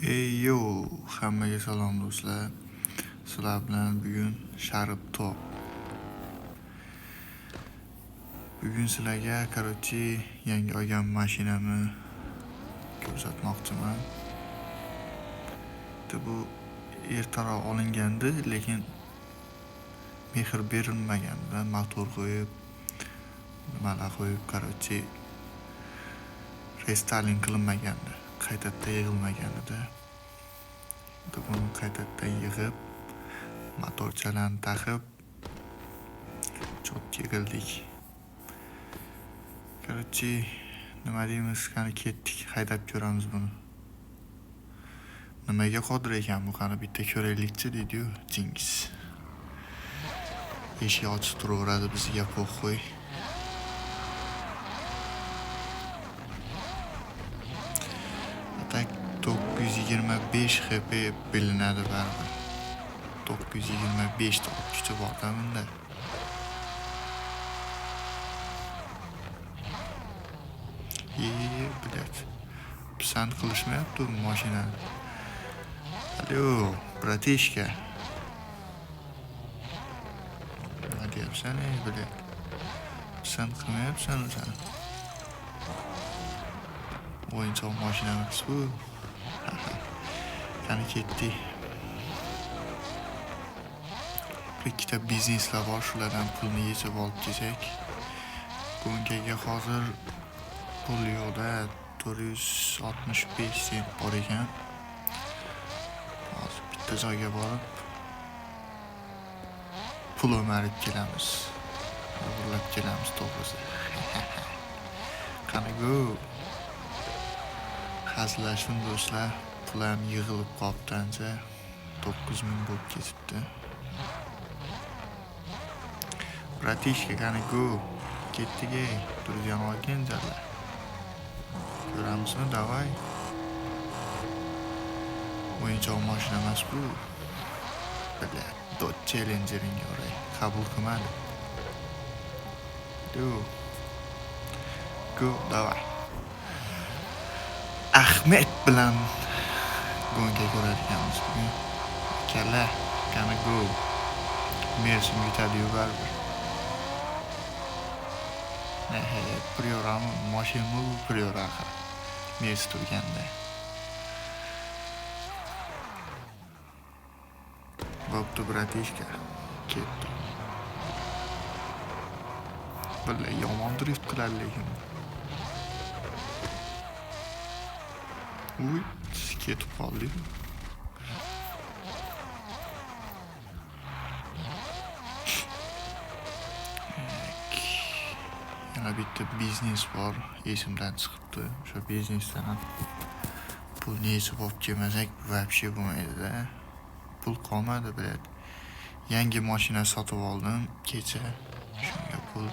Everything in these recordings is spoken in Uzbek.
Ey yo, hammaga salom do'stlar. Sizlar bilan bugun Sharib Top. Bugun sizlarga yangi olgan mashinamni ko'rsatmoqchiman. Bu ertaroq olingandi, lekin mehr berilmaganidan motor qo'yib, nimalar qo'yib, restyling qilinmagandi, qaytadan yig'ilmaganida. Buni qaytadan yig'ib, motorchalarni taqib, chotga yig'ildik. Nima deymiz, qani ketdik, haydab ko'ramiz buni. Nimaga qodir ekan bu, qani bitta ko'raylikchi deydi-yu Jingiz. Eshik ochiq turaveradi, bizga qo'y. Atak 925 HP bilinadi baribir. 925 ta kuchi bor-da bunda. Блять. Pisand qilishmayapti bu mashinani. Allo, bratishka. Nima deyapsan, блять? Pisand qilmayapsan sen. O'yinchoq mashinamiz bu. Qani ketdik. Ikkita bizneslar bor, shulardan pulni yechib olib kelsak. Bungaga hozir pul yo'qda, 465 sent bor ekan. Hozir bitta joyga borib pul o'marib kelamiz. O'g'irlab kelamiz to'g'risi. Qani go. Hazillashdim do'stlar. Pulim yig'ilib qolibdi ancha. 9000 bo'lib ketibdi. Bratishka, qani go. Ketdik, turgan olgan jalla. Ko'ramizmi, davay. O'yinchoq mashina emas bu. Dodge Challenger'ga o'ray qabul qilmadi. Go, davay. Ahmed bilan gonga ko'radiganmiz bugun. Kalla, qani go. Mersim yutadi-yu baribir. Priorami, mashinami bu prioraka. Mersi turganda. Bo'pti, bratishka. Ketdi. Billahi yomon drift qiladi lekin. Uy, ketib qoldik. Yana bitta biznes bor, esimdan chiqibdi. O'sha biznesdan ham pulni yechib olib kelmasak, вообще bo'lmaydi-da. Pul qolmadi, bilet. Yangi mashina sotib oldim kecha. Shunga pul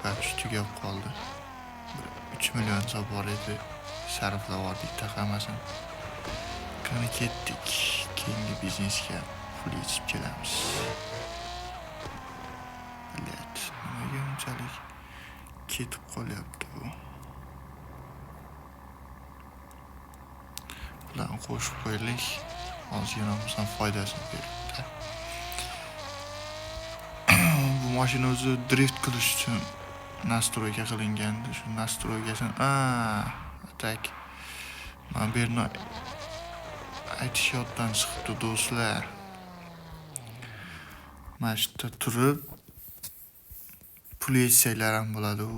вообще tugab qoldi. 3 million so'm bor edi. Sarflab oldik taqamasini. Qani ketdik. Keyingi biznesga pul yechib kelamiz. Bilet. Nimaga unchalik ketib qolyapti bu? Bilan qo'shib qo'yaylik. Ozgina bizdan foydasini beradi. Bu mashina o'zi drift qilish uchun nastroyga qilingandi. Shu nastroygasini atak. Men bu yerni aytish yoddan chiqibdi do'stlar. Mashina turib pul yechsanglar ham bo'ladi. U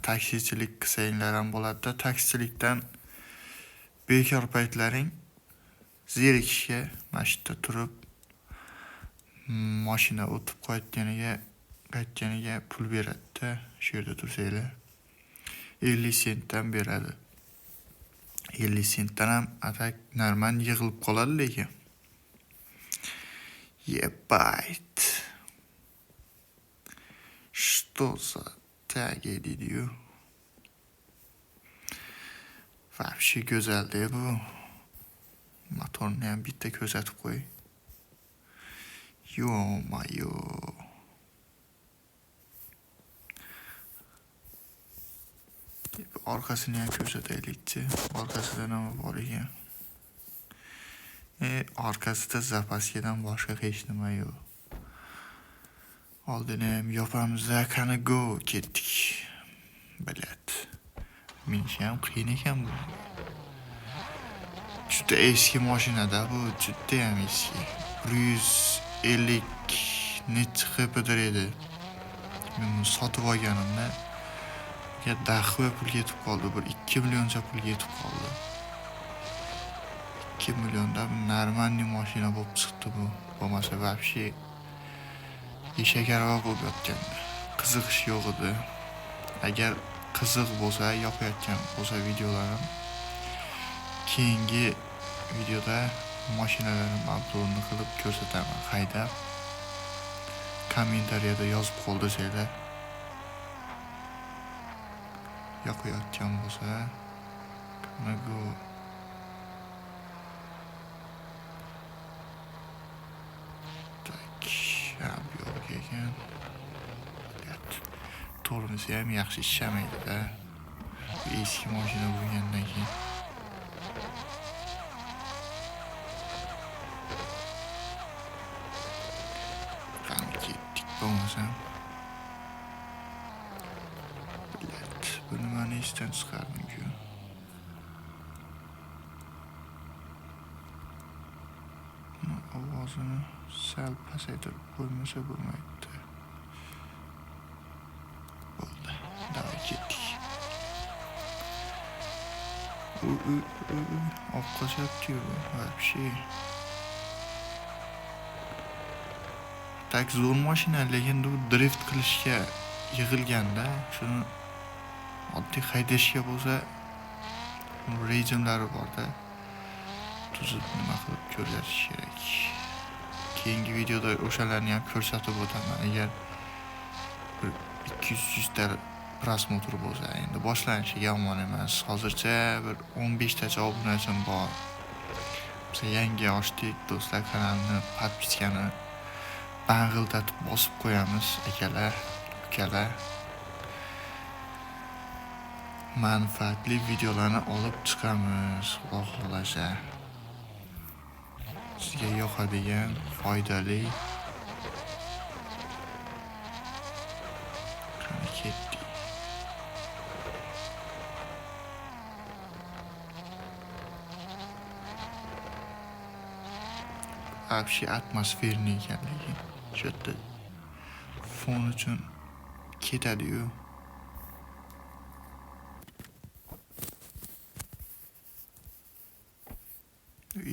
taksichilik qilsanglar ham bo'ladi-da. Taksichilikdan bekor paytlaring zerikishga mashina turib mashina o'tib qaytganiga pul beradi-da. Shu yerda tursanglar 50 sentdan beradi. 50 sentdan ham atak normal yig'ilib qoladi lekin. Ебать. Что за tagi deydi-yu. Вообще go'zal-da bu. Motorni ham bitta ko'rsatib qo'y. Yo-mayo. orqasini ham ko'rsataylikchi. Orqasida nima bor ekan? Orqasida zapaskadan boshqa hech nima yo'q. Oldini ham yopamiz-da, qani go, ketdik. Bilet. Minish ham qiyin ekan bu. Juda eski mashinada bu, juda ham eski. 150 necha xpdir edi. Men sotib olganimda dahva pul ketib qoldi. Bir 2 millioncha pul ketib qoldi. 2 millionda normalniy mashina bo'lib chiqdi bu. Bo'lmasa вообще eshak-arava bo'lib yotgandi. Qiziqish yo'q edi. Agar qiziq bo'lsa, yoqayotgan bo'lsa videolarim, keyingi videoda mashinalarni obzorini qilib ko'rsataman, haydab. Kommentariyada yozib qoldirsanglar. Yoqayotgan bo'lsa, qani go. Yo'q ekan. Tormozi ham yaxshi ishlamaydi-da. Eski mashina bo'lgandan keyin. Qani ketdik bo'lmasam. Bu nimani esdan chiqardim-ku? Ovozini sal pasaytirib qo'ymasa bo'lmaydi. Bo'ldi. Davay ketdik. Oqqochyapti-yu, вообще. Tak zo'r mashina, lekin bu drift qilishga yig'ilganda, shuni oddiy haydashga bo'lsa, rejimlari bor-da. Tuzib nima qilib ko'rsatish kerak. Keyingi videoda o'shalarni ham ko'rsatib o'taman. Agar 200 ta prosmotr bo'lsa, endi boshlanishi yomon emas. Hozircha bir 15 tacha obunachim bor. Biz yangi ochdik, do'stlar, kanalni podpiskani bang'ildatib bosib qo'yamiz, akalar, ukalar. Manfaatli videolarni olib chiqamiz, Xudo xolasa. Sizga yoqadigan, foydali. Qani ketdik. Вообще atmosferniy ekanligi. Shu yerda fon uchun ketadi-yu.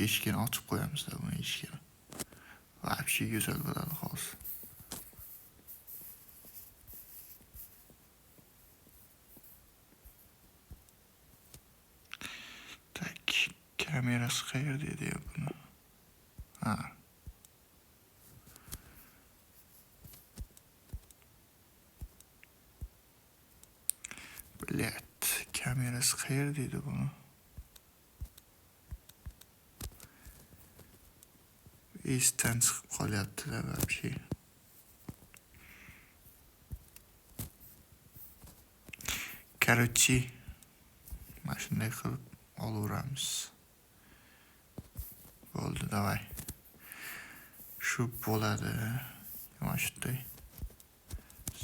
Eshikni ochib qo'yamiz-da, buni eshikni. Вообще go'zal bo'ladi hozir. Tak, kamerasi qayerda edi buni? Ha. Bilet, kamerasi qayerda edi buni? Esdan chiqib qolyapti-da, вообще. Короче, mana shunday qilib olaveramiz. Bo'ldi, davay. Shu bo'ladi. Mana shunday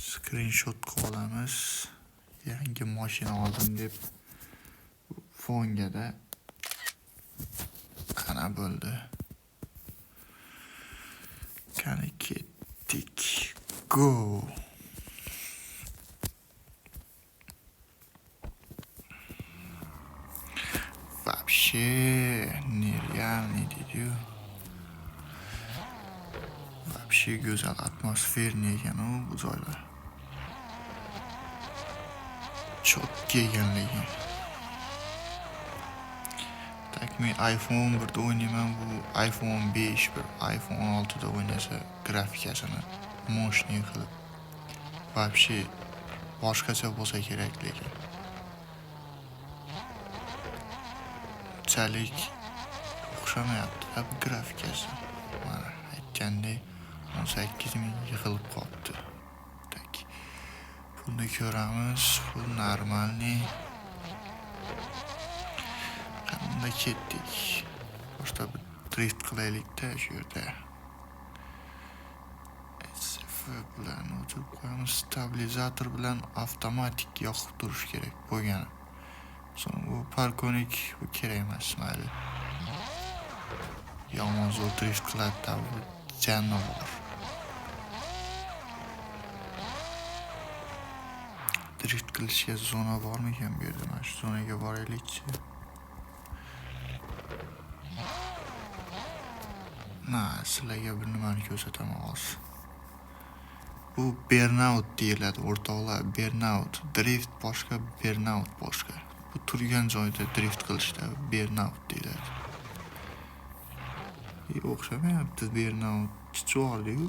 screenshot qilib olamiz. Yangi mashina oldim deb fonga-da. Ana bo'ldi. Qani ketdik. Go. Вообще нереальный dedi-yu. Вообще go'zal atmosferniy ekan bu joylar. Chotki ekanligi. Tak men iPhone 1da o'ynayman, bu iPhone 5, bir iPhone 16da o'ynasa grafikasini moshniy qilib. Вообще boshqacha bo'lsa kerak lekin. Chalik o'xshamayapti bu grafikasi. Mana aytgandek 18 ming yig'ilib qolibdi. Tak. Pulni ko'ramiz, pul normalniy. Onda ketdik. Boshqa bir drift qilaylik-da shu yerda. SF bilan o'chirib qo'yamiz. Stabilizator bilan avtomatik yoqib turish kerak bo'lgan. So'ng bu parkonik bu kerak emas, mayli. Yomon zo'r drift qiladi bu jannavor. Drift qilishga zona bormikan bu yerda? Mana shu zonaga boraylik-chi. Sizlarga bir nimani ko'rsataman hozir. Bu burnout deyiladi o'rtoqlar, burnout. Drift boshqa, burnout boshqa. Bu turgan joyda drift qilishda burnout deyiladi. O'xshamayapti burnout. Chichorli-ku.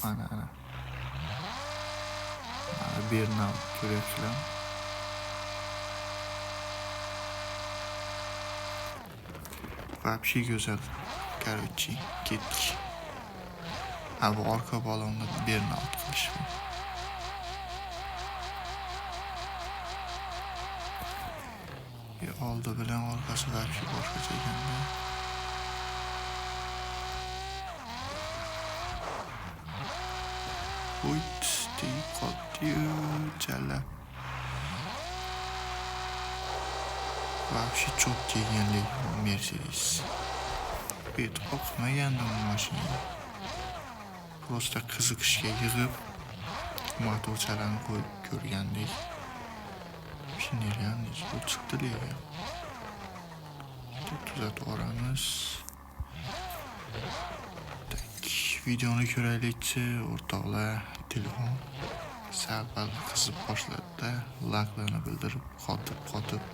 Ana. Mana burnout ko'ryapsizlar. Вообще go'zal. Короче, ketdik. Bu orqa balonni burnout qilish. Oldi bilan orqasi вообще boshqacha ekanda. Uyt, deyib qoldi-yu, chala. Вообще çok kelganlik Mercedes. Bet qo'rqmagandim bu mashina. Prosta qiziqishga yig'ib motorchalarni qo'yib ko'rgandek. Shinelgan bu chiqdi lekin. Tuzatib olamiz. Videoni ko'raylik-chi, o'rtoqlar. Telefon sal-pal qizib boshladi-da, laklarni bildirib qotib.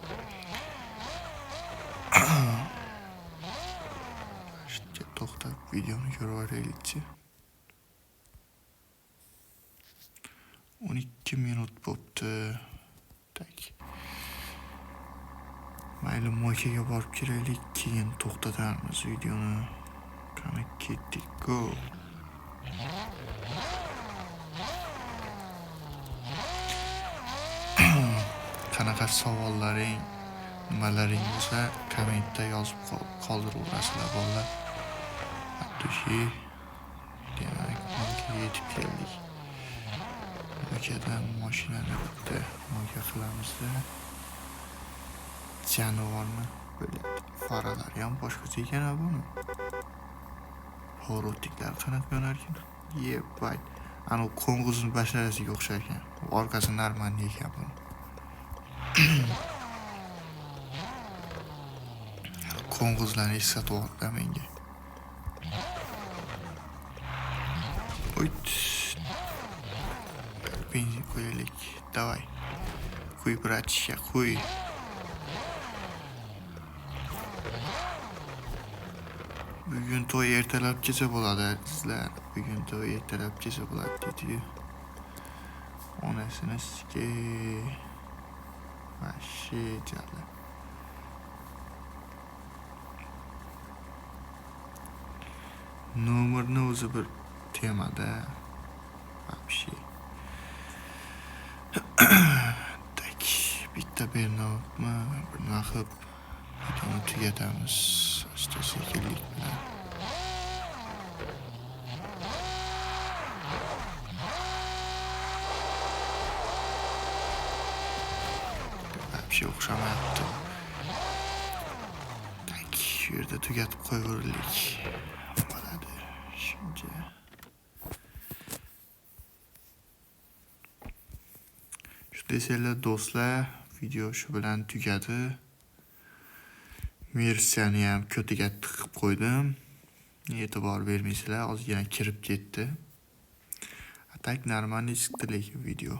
Shuncha to'xtab videoni ko'raylik-chi. 12 minut bo'pti. Mayli moykaga borib kiraylik, keyin to'xtatamiz videoni. Qani ketdik, go. Qanaqa savollaring, nimalaring bo'lsa, kommentda yozib qoldirasizlar bolalar. Hattoki demak, moykaga yetib keldik. Moykadan mashinani bitta moyka qilamiz-da. Janovarni bo'ladi. Faralari ham boshqacha ekan buni. Horotiklar qanaqa yonar-ekan? Yebay. Ana qo'ng'izni basharasiga o'xshar ekan. Orqasi normal ekan bu. Qo'ng'izlarni eslatyapti menga. Uyt. Benzin qo'yaylik. Davay. Qo'y, bratishka, qo'y. Bugun to'y ertalabgacha bo'ladi sizlar. Bugun to'y ertalabgacha bo'ladi dedi. Onasini sizga vashi jala. Nomerni o'zi bir temada vashi. Tak, bitta burnoutmi, bir naqib videoni tugatamiz. Sekinlik bilan. Вообще o'xshamayapti. Tak, shu yerda tugatib qo'yverdik. Bo'ladi. Shuncha. Shu desanglar do'stlar, video shu bilan tugadi. Versiyani ham ko'tiga tiqib qo'ydim. E'tibor bermaysizlar, ozgina kirib ketdi. Tak normalniy chiqdi lekin video.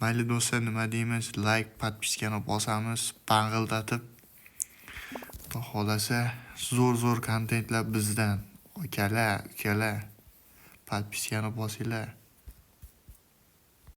Mayli do'stlar, nima deymiz? Like, podpiskani bosamiz, pang'ildatib. Xudo xolasa zo'r kontentlar bizdan. Ukalar, podpiskani bosinglar.